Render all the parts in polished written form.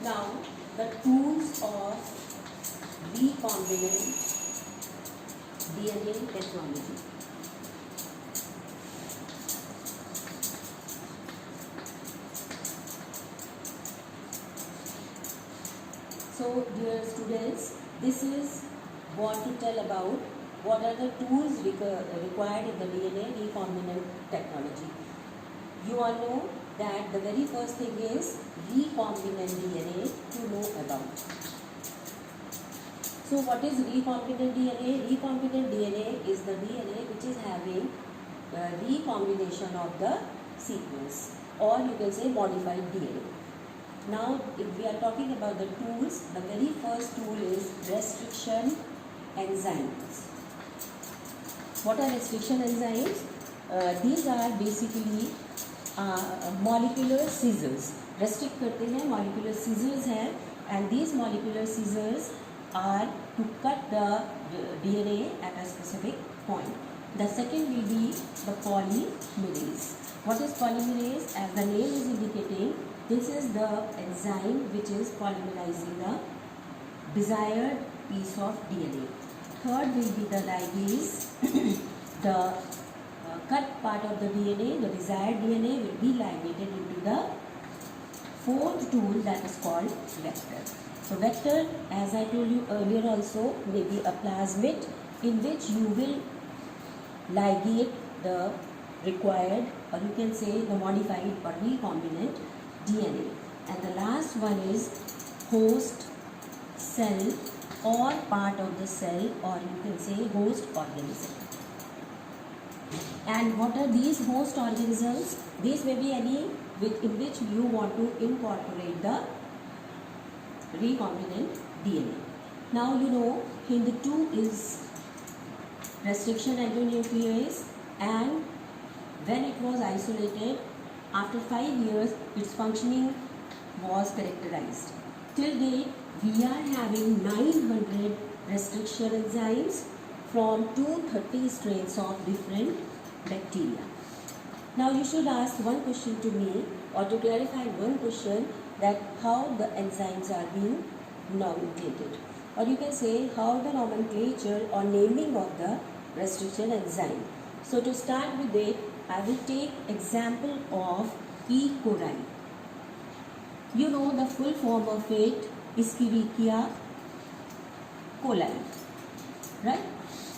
Now, the tools of recombinant DNA technology. So, dear students, this is what to tell about what are the tools required in the DNA recombinant technology. You all know that the very first thing is recombinant DNA to know about. So what is recombinant DNA? Recombinant DNA is the DNA which is having recombination of the sequence, or you can say modified DNA. Now if we are talking about the tools, the very first tool is restriction enzymes. What are restriction enzymes? These are basically molecular scissors. Restrict करते हैं, molecular scissors हैं, and these molecular scissors are to cut the DNA at a specific point. The second will be the polymerase. What is polymerase? As the name is indicating, this is the enzyme which is polymerizing the desired piece of DNA. Third will be the ligase. The cut part of the DNA, the desired DNA, will be ligated into the fourth tool that is called vector. So vector, as I told you earlier also, may be a plasmid in which you will ligate the required, or you can say the modified or recombinant DNA. And the last one is host cell or part of the cell, or you can say host organism. And what are these host organisms? These may be any in which you want to incorporate the recombinant DNA. Now you know HindII is restriction endonuclease, and when it was isolated, after 5 years its functioning was characterized. Till date we are having 900 restriction enzymes from 230 strains of different bacteria. Now you should ask one question to me, or to clarify one question, that how the enzymes are being nomenclated, or you can say how the nomenclature or naming of the restriction enzyme. So to start with it, I will take example of E. coli. You know the full form of it, Escherichia coli, right?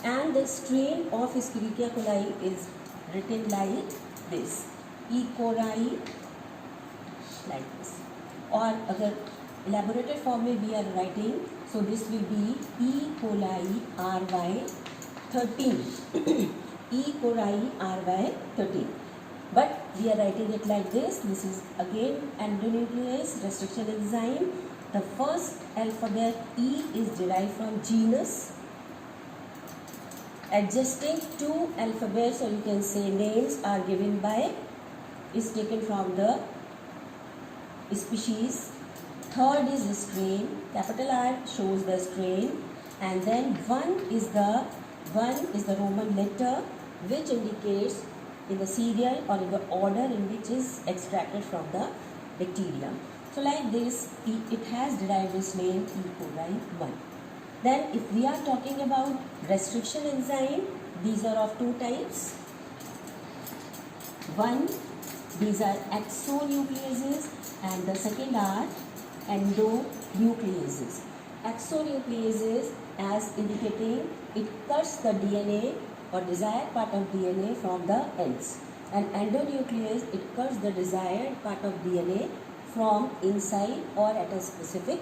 And the strain of Escherichia coli is written like this, E. coli, like this. और अगर elaborated form में we are writing, so this will be E. coli RY13. E. coli RY13. But we are writing it like this. This is again endonuclease restriction enzyme. The first alphabet E is derived from genus. Adjusting two alphabets, or you can say names, are given by, is taken from the species. Third is the strain. Capital R shows the strain, and then one is the Roman letter which indicates in the serial or in the order in which is extracted from the bacterium. So like this, it has derived its name E. coli 1. Then if we are talking about restriction enzyme, these are of two types. One, these are exonucleases, and the second are endonucleases. Exonucleases, as indicating, it cuts the DNA or desired part of DNA from the ends, and endonuclease, it cuts the desired part of DNA from inside or at a specific